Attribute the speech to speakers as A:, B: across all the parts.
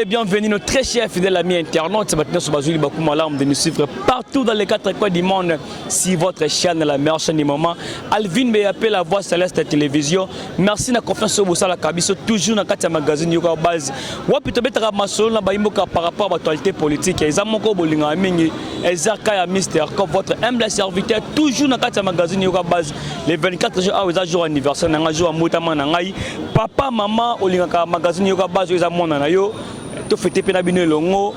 A: et bienvenue nos très chers fidèles amis internautes. C'est maintenant sur Bazouli Bakoumalam de nous suivre partout dans les quatre coins du monde. Si votre chaîne est la meilleure chaîne du moment, Alvin Beyapé, la voix céleste de télévision. Merci de la confiance au Boussala Kabiso, toujours dans le magazine Yoga Base. Wapito Betara Masolo, par rapport à l'actualité politique. Et Zamoko Bolinga Mingi, Ezakaya Mister, comme votre humble serviteur, toujours dans le magazine Yoga Base. Les 24 jours, à jour anniversaire, dans un jour à Moutama Nangaï. Papa, maman, Olinga magazine Yoga Base, ils ont tout fait pénabino longo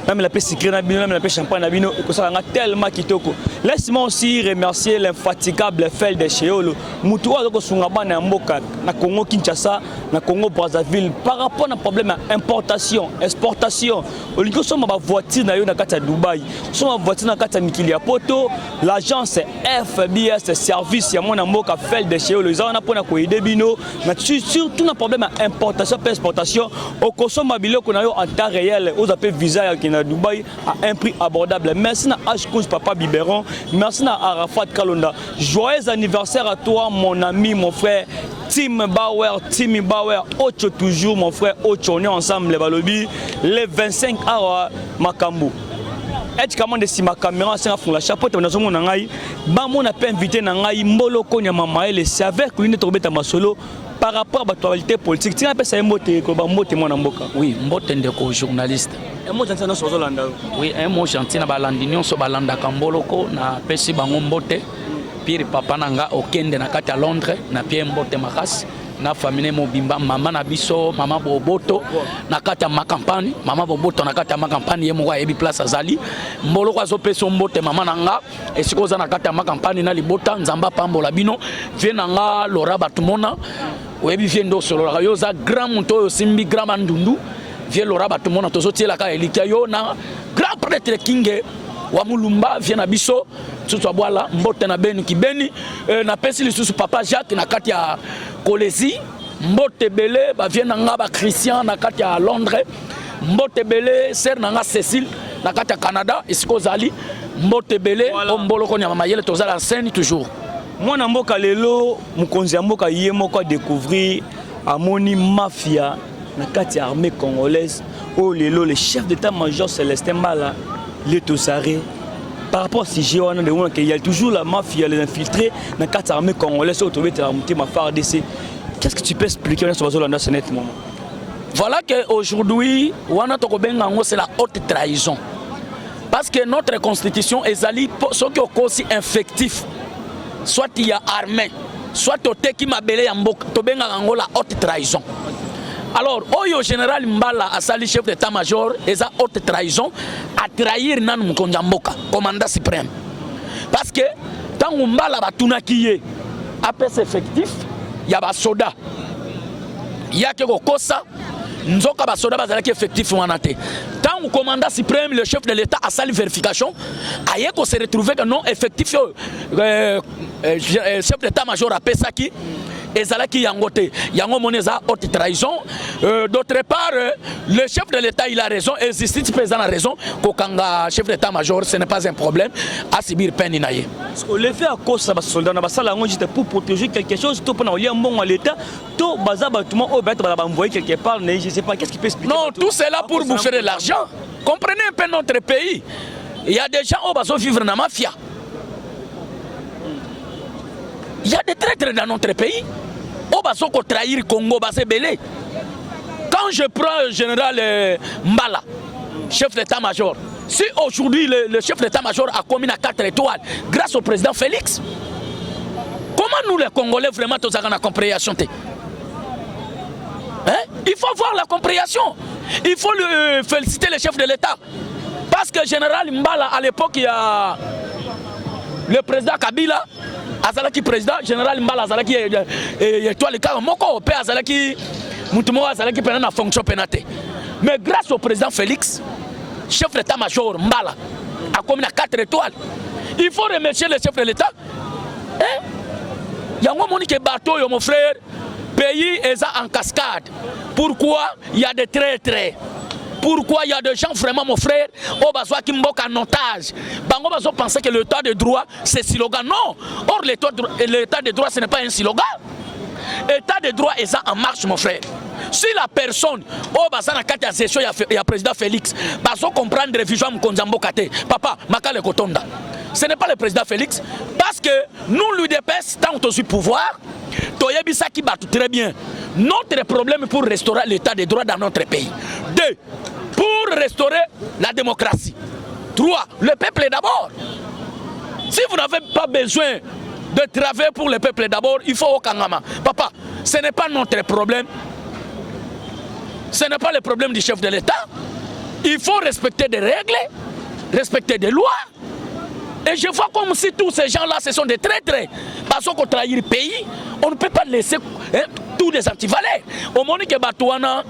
A: même la paix secret nabino même la paix champagne nabino et que ça a tellement kitoko. Laisse-moi aussi remercier l'infatigable Fel de Cheolo mutuwa zoko sungaba na mboka na Congo Kinshasa na Congo Brazzaville par rapport à problème importation exportation olingo soma ba voiture na yo na kata Dubai soma voiture na kata Mikili ya Poto l'agence FBS service ya mona mboka Fel de Cheolo ils ont pona ko aider bino na surtout na problème importation et exportation au consomma biloko na yo en temps réel aux appels visa qui na Dubaï à un prix abordable. Merci à Ashkous Papa Biberon, merci à Arafat Kalonda. Joyeux anniversaire à toi mon ami, mon frère Tim Bauer, Ocho toujours mon frère Ocho, on est ensemble les Balobi, les 25 à Makambo. Et comment de si ma caméra c'est un la chapeau de mon nangai, ba mon a pas invité nangai mbolo konya mama et c'est avec lui ne tomber ta masolo par rapport à l'actualité politique. Tu as ça mbote ko ba mbote mon mboka.
B: Oui, mbote ndeko journaliste.
A: Un mot gentil na sozolanda.
B: Oui, un mot gentil na balandinyo so balanda kamboloko na pesi bango mbote. Pire papa nanga okende na kati à Londres na pie mbote makasi. Na famille mobimba mama na biso mama boboto na kati ya makampani mama boboto na kati ya makampani ye moko yebi place azali mbolo kwa zo peso mbote mama nanga esikoza na kati ya makampani na libota nzamba pambola bino vie nanga lora batumona oyebi vie ndo solo yo za grand monto yo simbi grand mandundu vie lora batumona tozo tiela ka elikia yo na grand prêtre kinge wa mulumba vie na biso tutu abwala mbote na benu kibeni na pesi lisusu papa Jacques na kati ya Kolesi mbote belé ba vient nga ba Christian na kati ya Londres mbote belé sœur nanga Cécile na kati ya Canada isikozali mbote belé ombolo ko nyama mayele tozala scène toujours
A: mwana mboka lelo mukonzi ya mboka ye moko découvrir amoni mafia na kati ya armée congolaise o lelo le chef d'état-major Célestin Mbala le tosare par rapport à ce sujet, il y a toujours la mafia, les infiltrés, dans la carte armée congolaise, qu'est-ce que tu peux expliquer dans ce moment?
B: Voilà qu'aujourd'hui, c'est la haute trahison. Parce que notre constitution est allée, ceux qui ont aussi infectif, soit il y a armée, soit il y a la haute trahison. Alors, au général Mbala, à sali chef d'état-major, et sa haute trahison, à trahir Nan Mkonjamboka, commandant suprême. Parce que, tant que Mbala va tout naquiller, après cet effectif, il y a des soldats. Il y a quelque chose, nous avons des soldats qui sont effectifs. Tant que commandant suprême, le chef de l'État a sali vérification, il y a se retrouvé que non effectif, chef d'état-major a fait ça qui. Et Zalaki Yangote, Yango Moneza, haute trahison. D'autre part, le chef de l'État il a raison, et le justice président a raison, qu'au chef d'état-major, ce n'est pas un problème à subir peine inaye.
A: Le fait à cause de ce soldat, pour protéger quelque chose, tout pendant un bon à l'État, tout bazar bâtiment au bête, envoyer quelque part, je ne sais pas, qu'est-ce qui peut expliquer?
B: Non, tout cela pour bouffer de l'argent. Comprenez un peu notre pays. Il y a des gens qui vivent dans la mafia. Il y a des traîtres dans notre pays. On va trahir Congo, belé. Quand je prends le général Mbala, chef d'état-major, si aujourd'hui le chef d'état-major a commis à 4 étoiles grâce au président Félix, comment nous les Congolais vraiment tous avons la compréhension? Il faut voir la compréhension. Il faut féliciter le chef de l'État. Parce que le général Mbala, à l'époque, il y a le président Kabila, Azalaki président, général Mbala Azalaki étoile le cas, Moko Pé Azalaki, Moutumo Azalaki pendant la fonction pénatée. Mais grâce au président Félix, chef d'état-major Mbala a commis à 4 étoiles. Il faut remercier le chef de l'État. Il y a un monde qui est bateau, mon frère, pays est en cascade. Pourquoi il y a des traîtres? Pourquoi il y a des gens vraiment, mon frère, au besoin qui m'ont en otage. Bango bazo penser que l'état de droit c'est slogan. Non. Or l'état de droit ce n'est pas un slogan. L'état de droit est en marche, mon frère. Si la personne, oh, bah, ça n'a qu'à la session, il y a président Félix, bah, sans comprendre, réfugié Mkonzambo Kate, papa, Makale Kotonda. Ce n'est pas le président Félix, parce que nous, l'UDPS, tant qu'on a pouvoir, Toyebisa qui bat très bien. Notre problème pour restaurer l'état des droits dans notre pays. 2. Pour restaurer la démocratie. 3. Le peuple d'abord. Si vous n'avez pas besoin de travailler pour le peuple d'abord, il faut au Kangama. Papa, ce n'est pas notre problème. Ce n'est pas le problème du chef de l'État. Il faut respecter des règles, respecter des lois. Et je vois comme si tous ces gens-là, ce sont des traîtres. Parce qu'on trahit le pays, on ne peut pas laisser tous les antivalets. Au moment que Batouana,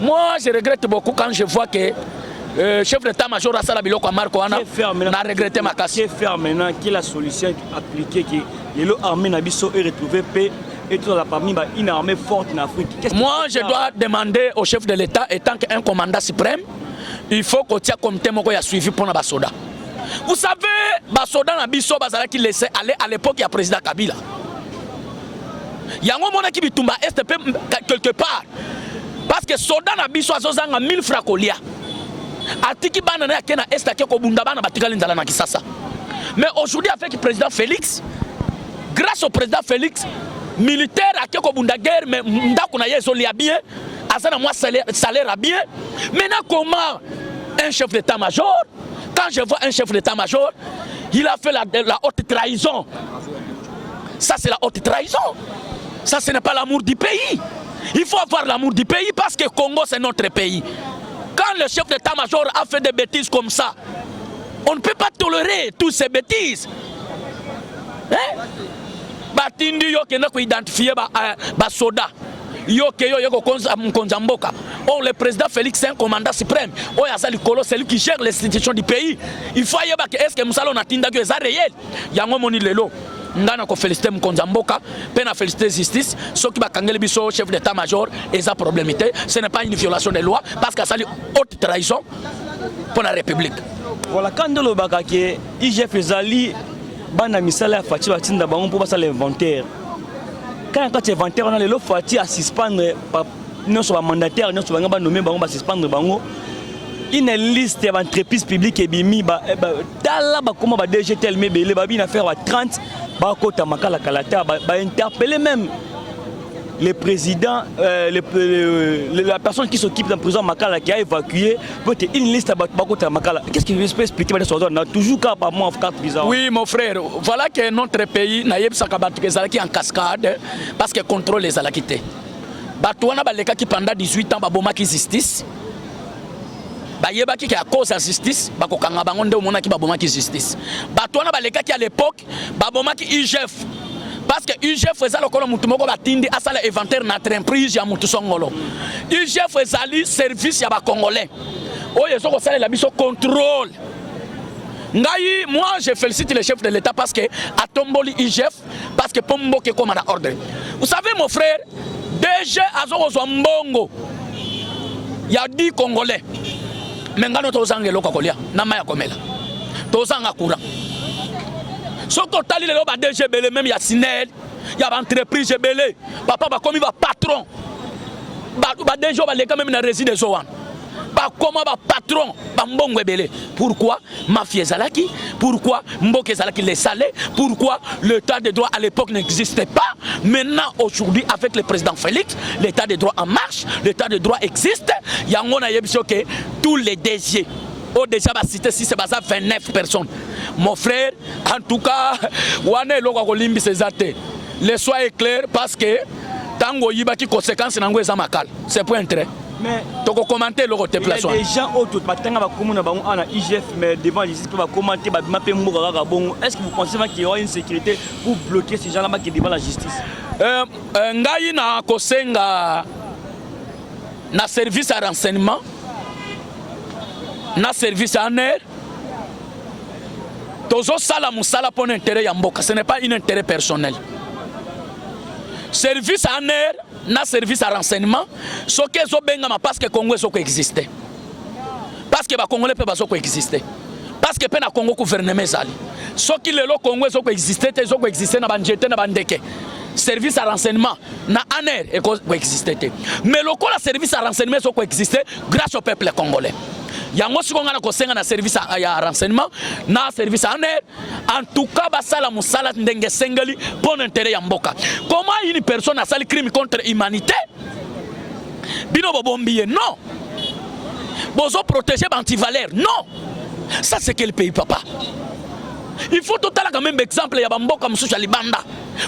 B: moi je regrette beaucoup quand je vois que chef d'état-major Assala Biloko Marco a regretté ma casse.
A: Qu'est-ce faire maintenant? Quelle est la solution appliquée que l'armée Nabiso est retrouvée paix et tout la parmi une armée forte en Afrique?
B: Moi je dois demander au chef de l'État, étant qu'un commandant suprême, il faut qu'on tienne comme témoin qu'il a suivi pour les soldats. Vous savez, les soldats Nabiso qui laissaient aller à l'époque, il y a le président Kabila. Il y a un moment qui tombe à Est quelque part. Parce que les soldats Nabiso ont 1000 francs au lia. Mais aujourd'hui, avec le président Félix, grâce au président Félix, militaire a fait guerre, mais on a bien, salaire à bien. Maintenant, comment un chef d'état-major, quand je vois un chef d'état-major, il a fait la haute trahison. Ça, c'est la haute trahison. Ça, ce n'est pas l'amour du pays. Il faut avoir l'amour du pays parce que Congo, c'est notre pays. Quand le chef d'état-major a fait des bêtises comme ça, on ne peut pas tolérer toutes ces bêtises. Hein? Batindi yo qui n'a pas identifié ba soda. Yo que yo Mkonzamboka. Oh, le président Félix est un commandant suprême. Oh, c'est lui qui gère les institutions du pays. Il faut y avoir que est-ce que Moussalo n'a tinda que ça réel. Yango moni lelo. Ngana ko féliciter Mkonzamboka, pena féliciter justice, ceux qui va kangeli biso chef d'état-major et sa problémité, ce n'est pas une violation des lois parce que ça est haute trahison pour la République.
A: Voilà, quand le bagage IGF ezali bana misala fati batinda bango pour passer l'inventaire. Quand l'inventaire on a le fati à suspendre non sur mandataire, non sur banga nommer bango ba suspendre bango. Une liste d'entreprises publiques et bimi ba dala ba comment ba DGTL mais belé ba bina faire 30 ba kota makala kalata ba interpeller même le président la personne qui s'occupe d'un prison makala qui a évacué peut être une liste ba kota makala. Qu'est-ce qu'il veut expliquer ba sur on toujours cas par moi en carte visa.
B: Oui mon frère, voilà que notre pays na yeb sakabatu kezalaki en cascade parce que contrôle les alakité. Batouana ba leka qui pendant 18 ans ba boma qui justice. Bayeba qui a cause à justice, bakokanga bango nde omona ki baboma ki justice. Batwana baleka ki à l'époque, baboma ki IGF. Parce que IGF faisait le kolo mutu moko batindi asala inventaire na entreprise ya mutu songolo. IGF faisait service ya ba congolais. Oyo soko sala la biso contrôle. Ngai, moi je félicite le chef de l'État parce que a tomboli IGF parce que pombo ke comme na ordre. Vous savez mon frère, DG azoko mbongo. Il y a 10 Congolais. Mais ngano tozanga eloko kolia na maya komela tozanga courant soko tali lelo ba DG belé même ya Sinel ya ba entreprise belé papa ba komi ba patron ba DG ba leka même na résidence wan ba koma ba patron ba mbongo belé. Pourquoi mafia ezalaki? Pourquoi mboke ezalaki les salés? Pourquoi l'état de droit à l'époque n'existait pas? Maintenant aujourd'hui avec le président Félix, l'état de droit en marche, l'état de droit existe. Yango na yebisho que tous les DG au déjà va citer si c'est 29 personnes. Mon frère, en tout cas, wane loko ko limbi sezate. Le soir est clair parce que tango yiba ki conséquences nango eza makal. C'est point intérêt. Mais tu peux commenter le côté place.
A: Les gens autour de IGF, mais devant les gens peuvent commenter. Est-ce que vous pensez qu'il y aura une sécurité pour bloquer ces gens-là qui devant la justice?
B: Ngai na kosenga na service à renseignement, na service à air. Tozo sala musala pour l'intérêt yamboka. Ce n'est pas un intérêt personnel. Service à air, na service à renseignement, ce que zo bengama parce que Congo est existé. Parce que ba Congolais peut pas exister. Parce que pena Congo gouvernement zali. Ce qui le Congo est existé, te zo existé na banjete na bandeke. service à renseignement na ANER et coexistait. Mais le service à renseignement coexistait grâce au peuple congolais. Yango sikonga na kosenga na service à renseignement na service à ANER en tout cas basala musala ndenge sengeli pour l'intérêt ya mboka. Comment une personne a sali crime contre l'humanité bino bobombiye non. Bozo protéger antivaleur non. Ça c'est quel pays papa? Il faut totalement quand même exemple ya bamboka mususu libanda.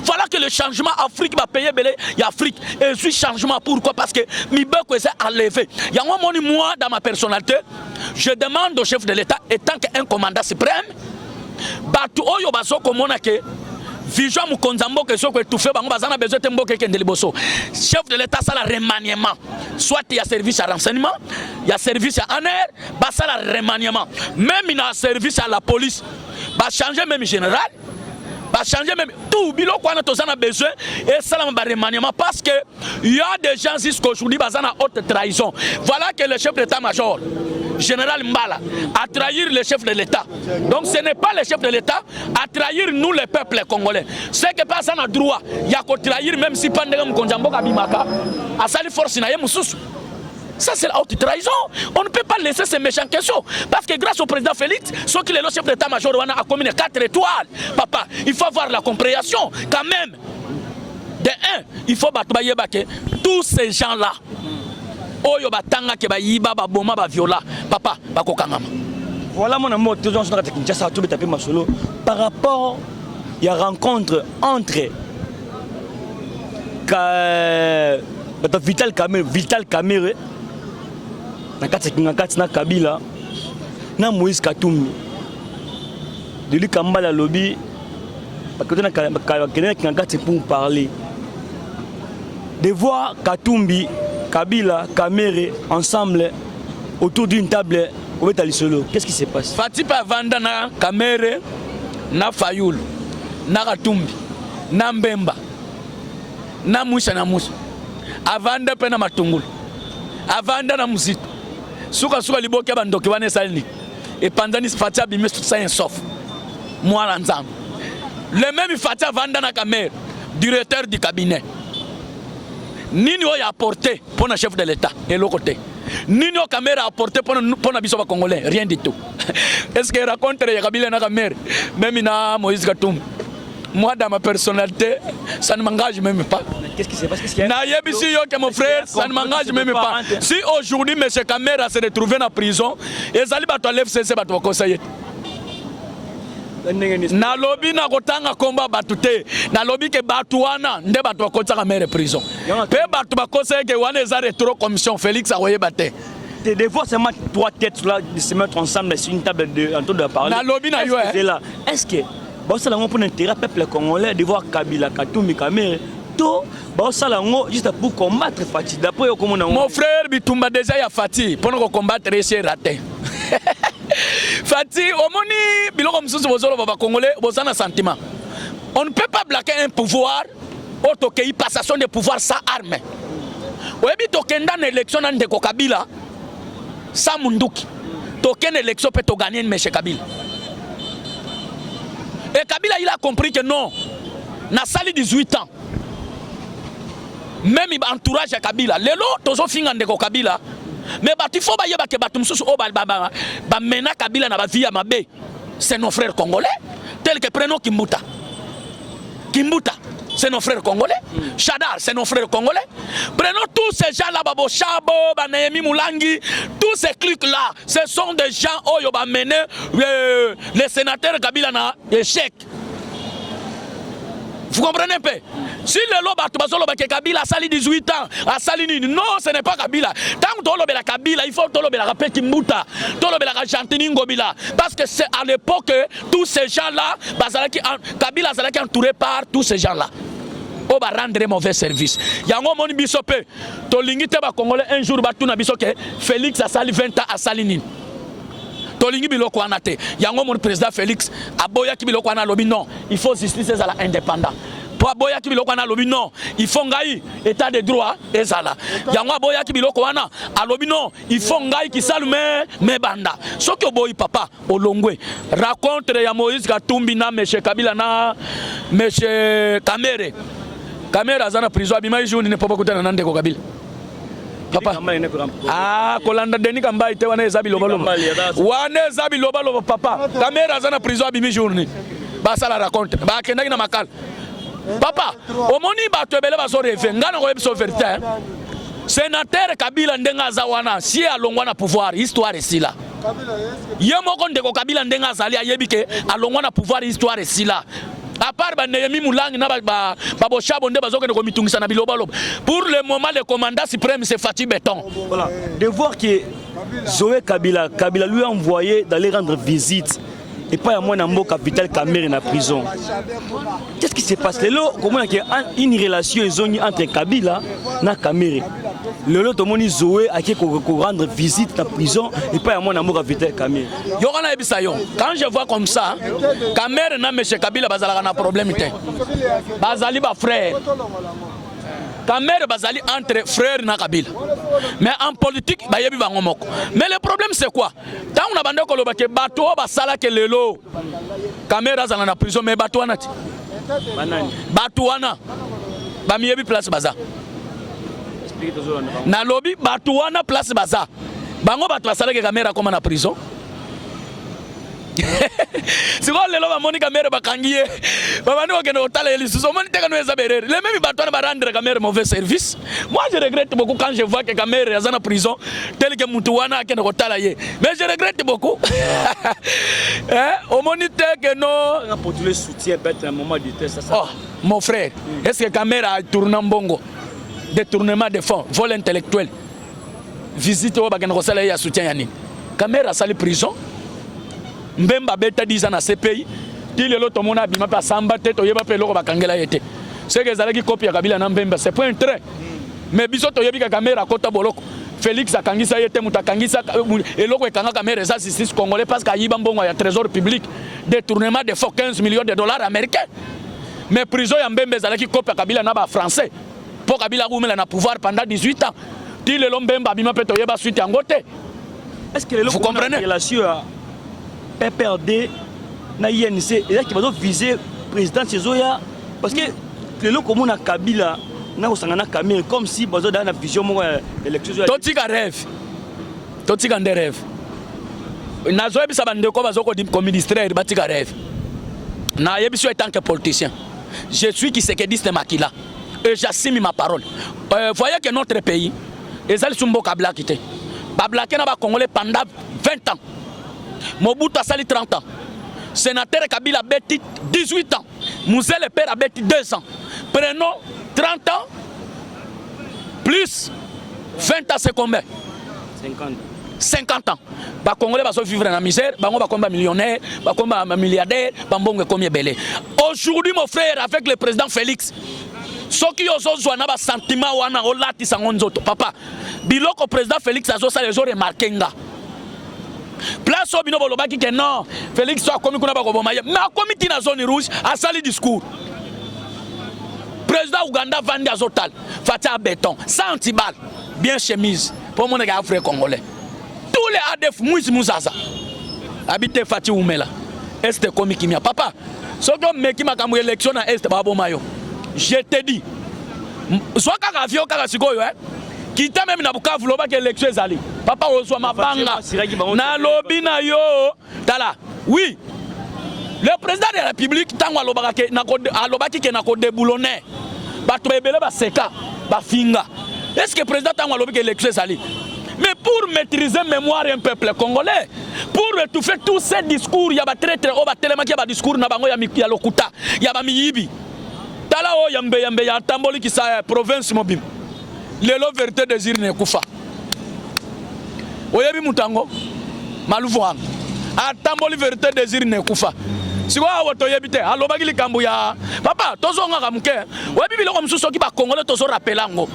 B: Voilà que le changement Afrique va payer belé ya Afrique et ce changement pourquoi parce que mibeko essaie à lever. Yango moni moi dans ma personnalité, je demande au chef de l'État étant qu'un commandant suprême batu oyo bazoko mona ke vision mukonza mboka soko étouffé bango bazana besoin te mboka kende liboso. Chef de l'État ça la remaniement. Soit il y a service à renseignement, il y a service à ANER, bah ça la remaniement. Même il y a service à la police, bah changer même général, bah changer même tout bilo quoi on a besoin et ça la remaniement parce que il y a des gens jusqu'aujourd'hui bazana haute trahison. Voilà que le chef d'état-major général Mbala a trahir le chef de l'État. Donc ce n'est pas le chef de l'État à trahir nous les peuples congolais. C'est que pas ça n'a droit. Il y a qu'à trahir même si Pandegam Konjambo Kabimaka a sali force na yemususu. Ça c'est la haute trahison. On ne peut pas laisser ces méchants questions. Parce que grâce au président Félix, ceux qui est le chef d'état-major a commis 4 étoiles. Papa, il faut avoir la compréhension quand même. De un, il faut battre tous ces gens-là. Oyo batanga ke ba yiba ba boma ba viola papa ba kokangama.
A: Voilà mon amour toujours sur la Kinshasa tout tapé ma solo par rapport il y a rencontre entre Vital Kamerhe na Kabila na Moïse Katumbi de lui Kambala lobby parce que pour parler de voir Katumbi Kabila, Kamerhe, ensemble, autour d'une table, au Betalisolo. Qu'est-ce qui se passe?
B: Fatipa Vanda na Kamerhe, na Fayoul, na Katumbi, na Mbemba, na Moussa na Moussa. Avanda pena matungulu. Avanda na Muzito. Suka liboki bandoki wane salini. Et pendant ce Fatia bimis tout ça sauf. Moi l'ensemble. Le même Fatia Vanda na Kamerhe, directeur du cabinet. Nini a apporté pour le chef de l'État et l'autre côté. Nini a Kamerhe a apporté pour le biso congolais, rien du tout. Est-ce que raconte Kabila na Kamerhe, même na Moïse Katumbi? Moi dans ma personnalité, ça ne m'engage même pas.
A: Qu'est-ce qui se passe?
B: Mon frère, ça ne m'engage même pas. Si aujourd'hui M. Kamerhe se retrouvé en prison, et Zali Bato lève ses bateaux conseiller. Na lobby na kotanga komba batute na lobby ke batuana nde batu bakotaka mere prison pe batu bakose ke wana eza retro commission Félix awoye baté
A: des fois seulement 3 têtes là de se mettre ensemble sur une table de en train de parler
B: na lobby na yo
A: est-ce que bon ça pour l'intérêt peuple congolais de voir Kabila Katumbi Kamerhe to bon ça juste pour combattre Fati d'après comment
B: mon frère Bitumba déjà ya Fati pour combattre c'est raté. Fati, omoni biloko msusu bozolo baba congolais bozana sentiment. On ne peut pas bloquer un pouvoir auto que passation de pouvoir sans arme. Oyebi tokenda na élection na ndeko Kabila sans munduki. Tokenda élection peut to gagner monsieur Kabila. Et Kabila il a compris que non. Na sali 18 ans. Même entourage à Kabila. Lelo tozo finga ndeko Kabila. Mais il faut que batum sous ba mena Kabila na ba vie mabe. C'est nos frères congolais tels que prenons Kimbuta. Kimbuta, c'est nos frères congolais. Chadar, c'est nos frères congolais. Prenons tous ces gens là, Babo Chabo, Banayemi Moulangi, tous ces clics là, ce sont des gens qui ont mené les sénateurs Kabila na échec. Vous comprenez un peu? Si le loba que Kabila a sali 18 ans, a sali nini, non, ce n'est pas Kabila. Tant que tu as Kabila, il faut que tu aies Kimbuta, tu aies Chantini Ngobila. Parce que c'est à l'époque, tous ces gens-là, Kabila a entouré par tous ces gens-là. On va rendre mauvais service. Yango moni bisope, to lingite ba Congolais un jour batu na bisoke, Félix a sali 20 ans a sali nini. Tolingi biloko wana te. Yango mon président Félix aboya ki biloko wana lobi non, il faut justice ezala indépendant. Pour aboya ki biloko wana lobi non, il faut ngai état de droit ezala. Yango aboya ki biloko wana alobi non, il faut ngai ki salume me banda. Soki oboyi papa olongwe. Raconte ya Moïse Katumbi na monsieur Kabila na monsieur Kamerhe. Kamera zana prison abima jour ne pas kutana nande ko Kabila. Papa. Ah, kolanda deni kamba ite wana ezabi lobaloba. Wana ezabi lobaloba papa. Kamera zana prison abimi journée. Ba sala raconte. Ba kendaki na makala. Papa, omoni ba to ebele ba so refe ngana ko ebiso verité. Sénateur Kabila ndenga za wana si alongwa na pouvoir histoire esila. Yemoko ndeko Kabila ndenga zali ayebike alongwa na pouvoir histoire esila. À part Nehemi Moulang na ba boshabo nde bazoke ko mitungisa na biloba loba. Pour le moment le commandant suprême c'est Fatih Béton.
A: Voilà, de voir que Zoé Kabila lui a envoyé d'aller rendre visite et pas à moi dans Mboka Vital Kamerhe na prison. Qu'est-ce qui se passe là? Comment il y a une relation entre Kabila na Kamerhe. Lolo tomoni Zoé a qui rendre visite dans la prison et pas à moi dans Mboka Vital Kamerhe.
B: Yokana ebisayo. Quand je vois comme ça, Kamerhe na monsieur Kabila bazala na problème té. Bazali ba frère. Kamerhe bazali entre frères na Kabila. Mais en politique, ba yebi bango moko. Mais le problème c'est quoi? Tant on a bandé ko loba ke bato ba sala ke lelo. Kamerhe azala na prison mais bato wana ti.
A: Banani.
B: Bato wana. Ba mi yebi place baza. Na lobby bato wana place baza. Bango bato basala ke Kamerhe akoma na prison. Si vous voulez la Kamerhe bakangiye babandi okende otala elisusu omoni teka no ezaberere les mêmes bato ba rendre Kamerhe mauvais service. Moi je regrette beaucoup quand je vois que Kamerhe est en prison tel que mutu wana akende otala ye, mais je regrette beaucoup. Omoni teka no
A: pour tous les soutiens peut-être un moment de test ça.
B: Oh mon frère, est-ce que Kamerhe a tourné mbongo détournement de fonds, vol intellectuel, visite au bakende kosala ya soutien yani. Kamerhe a sali prison. Mbemba beta 10 ans na CPI ti lelo to mona bima pa samba te to yeba pe loko bakangela yete c'est que ezalaki copie ya Kabila na Mbemba c'est point très mais biso to yebi ka Kamerhe akota boloko Félix akangisa yete mutakangisa eloko ekanga Kamerhe ça c'est congolais parce qu'ayiba mbongo ya trésor public détournement de fonds 15 millions de dollars américains mais prison ya Mbemba ezalaki copie ya Kabila na ba français pour Kabila kumela na pouvoir pendant 18 ans ti lelo Mbemba bima pe to yeba suite yango te.
A: Est-ce que vous comprenez PPRD na INC et là qui va viser président Zoya parce que le lot comme on a Kabila na osangana Kamerhe comme si bazo dans la vision mo élection
B: totika rêve totika nde rêve na zo ebisa bande ko bazo ko ministère batika rêve na yebiso en tant que politicien je suis qui séquediste Makila et j'assume ma parole. Voyez que notre pays ezali sumbo kabla kité ba blaquer na ba congolais pendant 20 ans. Mobutu a sali 30 ans. Sénateur Kabila a bêti 18 ans. Mouzé le père a bêti 2 ans. Prenons 30 ans plus 20 ans, c'est combien? 50 ans. Les Congolais vont vivre dans la misère, ils vont être millionnaires, ils vont être milliardaires, ils vont être belé. Aujourd'hui, mon frère, avec le président Félix, ceux qui ont un sentiment, papa, le président Félix a remarqué. Place au bino bolobaki que non, Félix soit commis kuna bako bomaye. Mais a commis na zone rouge a sali discours. Président Ouganda vandi azotal, Fatia béton, sans antibal, bien chemise pour mon gars frère congolais. Tous les ADF Mouzaza habité Fatia Oumela. Est commis kimia papa. Ce que meki makamou élection na est babo mayo. Je te dis. Soit kaka vio kaka sikoyo Kita même na Bukavu loba que élection ezali. Papa ozwa mabanga. Na lobi na yo. Tala. Oui. Le président de la République tango alobaki ke na ko déboulonner. Bato ebele ba seka, ba finga. Est-ce que le président tango alobi que élection ezali? Mais pour maîtriser mémoire un peuple congolais, pour étouffer tous ces discours, il y a ba très o ba telema ki ba discours na bango ya lokuta, ya ba miyibi. Tala o yambe ya tamboli ki sa province mobile. Lelo vérité désir ne kufa. Oyebi mutango maluvuang. Atamboli vérité désir ne kufa. Si wa woto yebite alobaki likambo ya papa tozonga kamuke. Oyebi biloko msusu ki ba congolais tozo rappelango.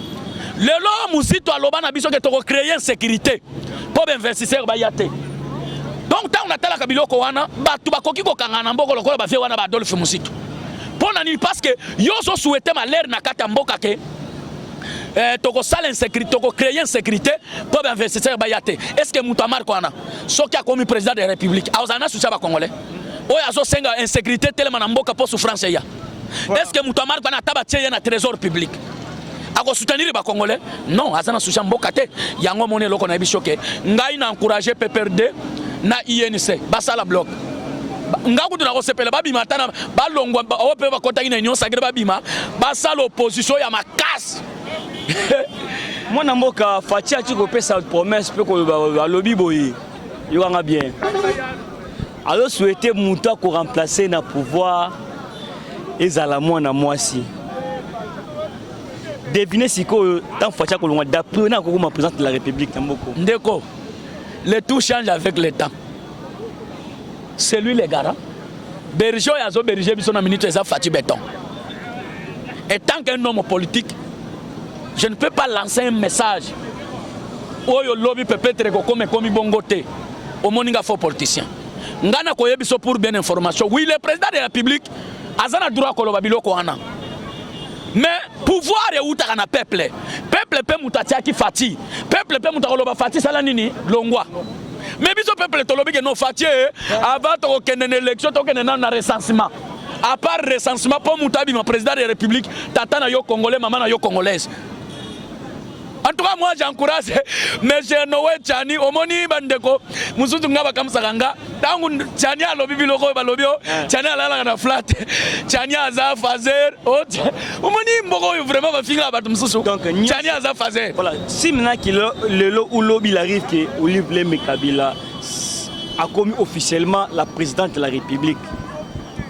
B: Lelo muzito aloba na biso ke toko créer insécurité. Po ben investisseur ba yate. Donc tant on atala ka biloko wana batu bakoki ko kangana mboko lokola ba vie wana ba Adolphe Muzito. Ponani parce que yo so souhaiter malheur na kata mboka ke toko sala insécurité, toko créer insécurité pour investisseurs bayate. Est-ce que Moutamar Kwana, ce qui a commis président de la République, a osana soucia ba congolais. Oya zo senga insécurité tellement na mboka pour souffrance ya. Voilà. Est-ce que Moutamar a tabaté un trésor public? A soutenir les Congolais? Non, Azana Souchan Bokate, Yango Moné Loko na Bishoke, Ngai na encouragé PPRD, na INC, Basala Bloc. Ngaku tuna kosepela babima tana balongwa ope bakota ina union sacrée babima basala opposition ya makasi.
A: Mwana mboka Fatia a kopesa promesse pe ko lobi boyi. Yokanga bien. Alors souhaiter Mouta ko remplacer na pouvoir ezala mwana mwasi. Devinez si ko tant Fatia ko longwa d'après na ko président de la République Tamboko.
B: Ndeko. Le tout change avec le temps. C'est lui le garant. Berger et Azo Berger sont en minute et Fati Béton. Et tant qu'un homme politique, je ne peux pas lancer un message. Oh yo lobby peut-être comme bongoté. Au moninga faux politicien. Ngana koyebiso pour bien information. Oui, le président de la République azana droit ko lobabilo ko ana. Mais pouvoir est où t'as un peuple. Peuple peut mutatia qui Fati. Peuple peut mutakoloba Fati salanini longwa. Mais biso peuple tolobi que non Fati avant to kende élection to kende na recensement. À part recensement pour Moutabi mon président de la République, tata na yo congolais, maman na yo congolaise. En tout cas, moi j'encourage M. Noé Tchani, Omoni Bandeko, Moussoutou Ngaba Kamsaranga, Tangun Tchani a lobi biloko balobio, Tchani a la na flat, Tchani a za fazer, Omoni Mboko vraiment va finir à Moussoutou. Donc Tchani a za fazer. Voilà,
A: si maintenant qu'il le ou lobby il arrive que Olive Lembe Kabila a commis officiellement la présidente de la République,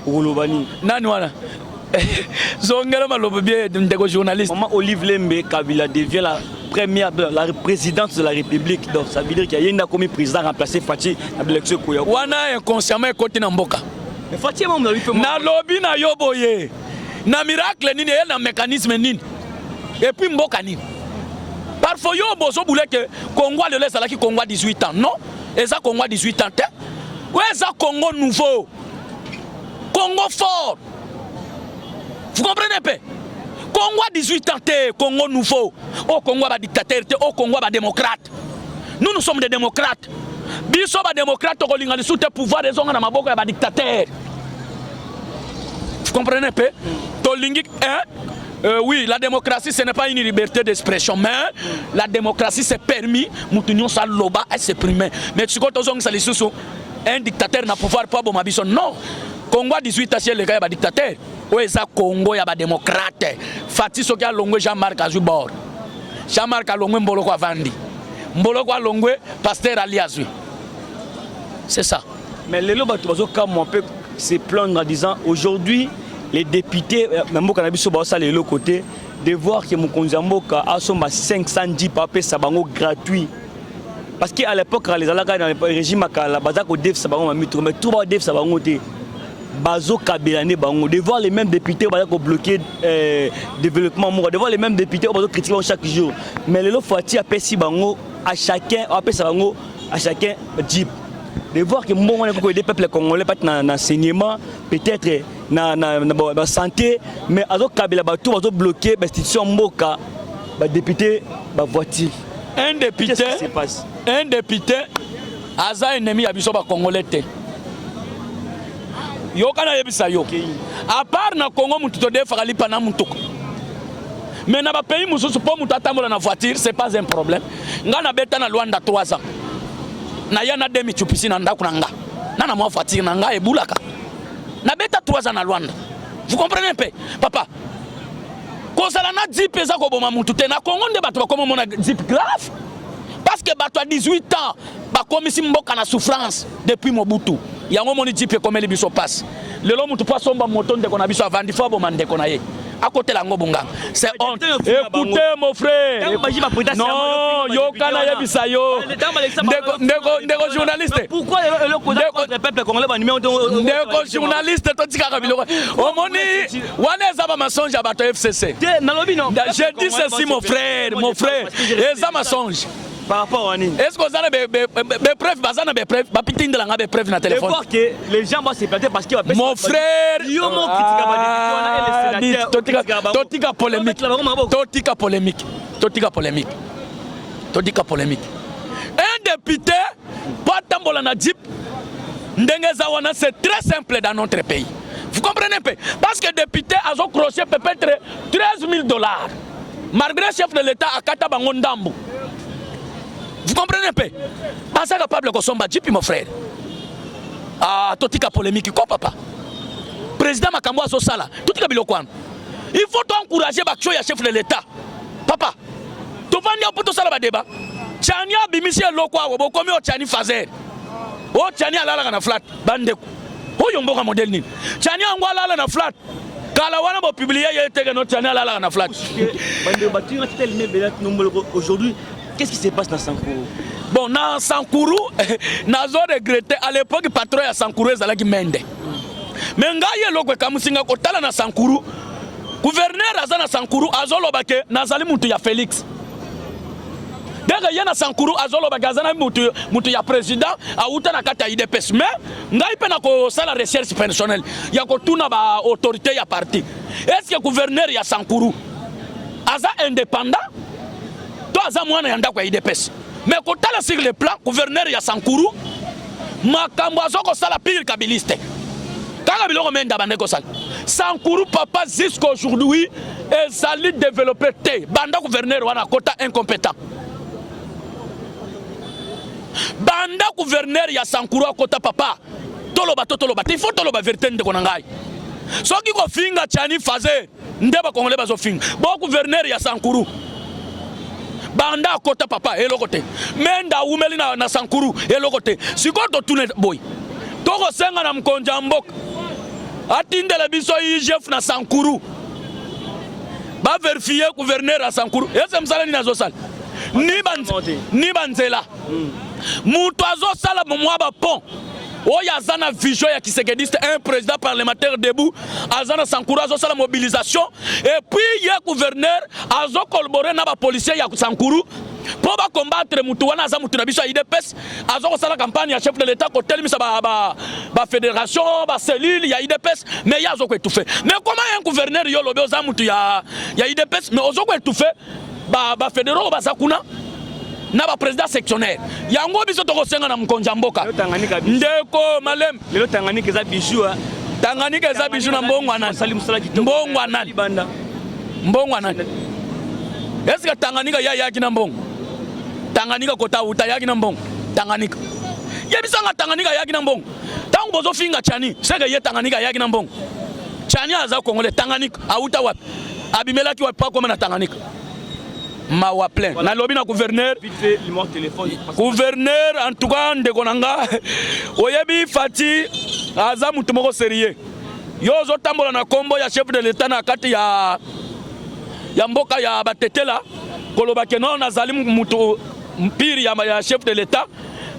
A: Oulobani.
B: Nanouana. Zongela malobo bien de journaliste.
A: Maman Olive Lembe Kabila devient la première, la présidente de la République. Donc ça veut dire qu'il y a une commis président remplacé Fati à l'élection Kouya.
B: Wana inconsciemment côté Namboka.
A: Mais Fati m'a dit que
B: na lobby na yoboye. Na miracle nini na mécanisme nini. Et puis Mboka nini. Parfois yo bozo boule que Congo le laisse à la qui Congo 18 ans. Non, et ça Congo 18 ans. Ouais, ça Congo nouveau. Congo fort. Vous comprenez pas? Congo 18 ans, Congo nouveau. Au Congo va dictateur, au Congo va démocrate. Nous sommes des démocrates. Biso va démocrate, au Lingali sous tes pouvoirs, des hommes à ma boque va dictateur. Vous comprenez pas? Tolingi, oui, la démocratie ce n'est pas une liberté d'expression, mais la démocratie c'est permis, nous ça loba et s'exprimer. Mais tu vois, un dictateur n'a pouvoir pas bon ma non. Congo 18 ans, les gars, il y a dictateur. Oui, ça Congo, il y a démocrate. Fati Soki a longwe Jean-Marc Azubor. Jean-Marc a longwe Mboloko Avandi. Mboloko a longwe Pasteur Aliazui. C'est ça.
A: Mais les lois, on peut se plaindre en disant aujourd'hui, les députés, même au Cannabis, les l'autre côté, de voir que mon Konzamboka a son 510 papiers sabango gratuit. Parce qu'à l'époque, les Alagas dans le régime, la base au DEF sabango, mais tout le DEF sabango. Bazo Kabelane Bango, de voir les mêmes députés qui ont bloqué le développement, de voir les mêmes députés qui ont critiqué chaque jour. Mais le Fati a payé Bango à chacun, à chacun Jeep. De voir que mon des peuples congolais pas dans l'enseignement, peut-être dans la santé, mais Azo Kabela tout Bazo bloqué l'institution Mboka, député, voiture.
B: Un député, Aza ennemi à Bisoba Congolais. Yokana yebisa yo. À part na Congo mututo defa lipa na mutuko. Mais na ba pays mususu po mutatambola na voiture, c'est pas un problème. Ngana beta na Luanda 3 ans. Na yana demi chupisi na ndaku na nga. Na mwa voiture na nga ebulaka. Na beta 3 ans na Luanda. Vous comprenez pas? Papa. Kozala na 10 pesa ko boma mutute na Congo nde bato ba komo mona 10 grave. Parce que bato à 18 ans, ba komisi mboka na souffrance depuis Mobutu. Yango moni jipe comme les biso passe. Le l'homme tu pas somba moton de qu'on a biso avant fois bon mande qu'on a yé. À côté la ngobunga. C'est honte. Écoutez mon frère. Non, yo kana yebisa yo. Ndeko journaliste.
A: Pourquoi le peuple congolais va numéro
B: ndeko journaliste totika kabilo. O moni wana za ba mensonge à bato FCC. Je dis ceci mon frère, et ça mensonge.
A: Par rapport à Nini.
B: Est-ce que vous avez des preuves, des preuves, des preuves dans le téléphone?
A: De voir que les gens vont se planter parce qu'il va passer.
B: Mon frère, Totika polémique. Un député, pas tambola na jeep, c'est très simple dans notre pays. Vous comprenez pas? Parce que député a crochet peut-être 13 000 $. Malgré le chef de l'État à Katabangondambu. Vous comprenez pas? Pas ça capable de somba jipi mon frère. Ah, totika polémique quoi papa? Président Makambo so sala, totika bilokwan. Il faut encourager l'action du chef de l'État. Papa, tu vas dire pour tout ça le débat. Tchania bimisi lokwa wo komi o Tchani fazer. O Tchani alala na flat bande. O yomboka model ni. Tchani angwa alala na flat. Kala wana bo publier yete no Tchani alala na flat.
A: Bande batu na tellement belat nomboloko aujourd'hui. Qu'est-ce qui se passe dans Sankuru?
B: Bon, dans Sankuru, nazo regretté à l'époque patron ya Sankuru ezalaki mende. Mais ngaye lokwe kamusinga kotala na Sankuru. Gouverneur azana Sankuru azolobake nazali mutu ya Félix. Dès yana Sankuru azolobake azana mutu ya président auta na kata IDPS. Mais ngai pe na ko sala recherche personnelle ya ko tuna ba autorité ya parti. Est-ce que gouverneur ya Sankuru aza indépendant? To aza mwana ya ndako ya IDPS. Mais kotala sur le plan gouverneur ya Sankuru makambo azoko sala pire kabiliste. Quand biloko menda bandeko sala Sankuru papa jusqu'aujourd'hui est sali développé té banda gouverneur wana kota incompétent. Banda gouverneur ya Sankuru kota papa toloba il faut toloba vérité ndeko nangai. Soki ko finga Tchani fazer ndeba kongole bazo finga. Bon gouverneur ya Sankuru banda kota papa elokote menda umeli na Sankuru elokote sikoto tune boy toko senga na mkonja mboka atindela biso IGF na Sankuru ba vérifier gouverneur à Sankuru ese msala ni nazosala ni banzela mutu azosala mwa ba pont oya azana vision ya kisekediste un président parlementaire debout azana Sankuru azosala mobilisation et puis ye gouverneur azo collaborer na ba policier ya Sankuru pour combattre mutu wana aza mutu na biso IDPS azo kosala campagne ya chef de l'état ko telimisa ba fédération ba cellule ya IDPS mais ya azo ko étouffer. Mais comment un gouverneur yo lobe oza mutu ya IDPS mais ozo ko étouffer ba fédéraux ba zakuna na ba président sectionnaire yango biso to kosenga na mkonja mboka ndeko malem
A: lelo Tanganyika eza bijou
B: Tanganyika eza bijou na mbongwa nani mbongwa nani est-ce que Tanganyika ya yaki na mbongo Tanganyika kota uta yaki na mbongo Tanganyika yebisanga Tanganyika yaki na mbongo tangu bozo finga Tchani seke ye Tanganyika yaki na mbongo Tchani aza Congolais Tanganyika auta wapi abimelaki wapi pa koma na Tanganyika mawa plein na lobby na gouverneur gouverneur en tout cas ndeko nanga oyebi fati aza mutu moko sérieux yo zo tambola na kombo ya chef de l'état na kati ya mboka ya batetela koloba ke non nazali mutu mpiri ya chef de l'état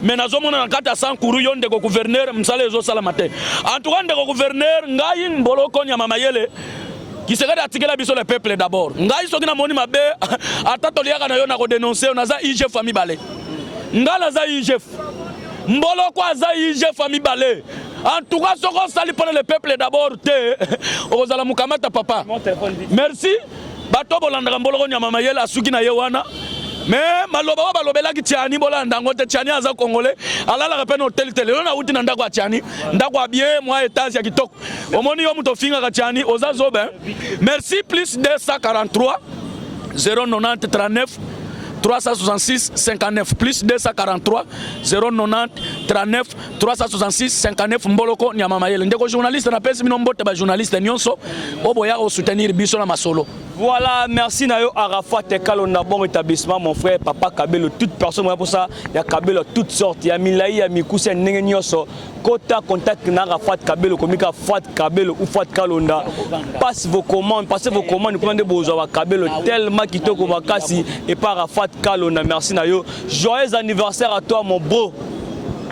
B: mais nazomona na kati ya Sankuru yo ndeko gouverneur msala ezo sala matin en tout cas ndeko gouverneur ngai mboloko nya mama yele qui serait d'attirer biso le peuple d'abord. Ngai soki na moni mabe atato liaka na yo na ko dénoncer on aza IGF famille balé. Ngala za IGF. Mbolo kwa za IGF famille balé. En tout cas soko sali pour le peuple d'abord te ozala mukamata papa. Merci. Bato bolanda mbolo ko nyama mayela suki na ye wana. Mais maloba wa balobela ki Tchani bolanda ngote Tchani aza Congolais alala ka pena hotel tele na uti na ndako ya Tchani ndako bien moi étage ya kitoko omoni yo muto finga ka Tchani ozazo ben merci plus 243 090 39 366 59 plus 243 090 39 366 59 mboloko nyama mayele ndeko journaliste na pesi mino mbote ba journaliste nyonso oboya o soutenir biso na masolo.
A: Voilà, merci Nayo Arafat Kalonda, bon établissement, mon frère, papa Kabelo, toute personne pour ça, il y a Kabelo, toutes sortes, il y a Milaï, il y a Mikousse, il y a Nengenyoso, Kota, contact Arafat Kabelo, Komika Fat Kabelo ou Fat Kalonda, passez vos commandes, vous prenez besoin de Kabelo, tellement qui te Kovakasi et pas Arafat Kalonda, merci Nayo, joyeux anniversaire à toi mon bro,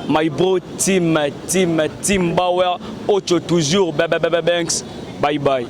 A: my bro, Tim Bauer, Ocho toujours, bye bye.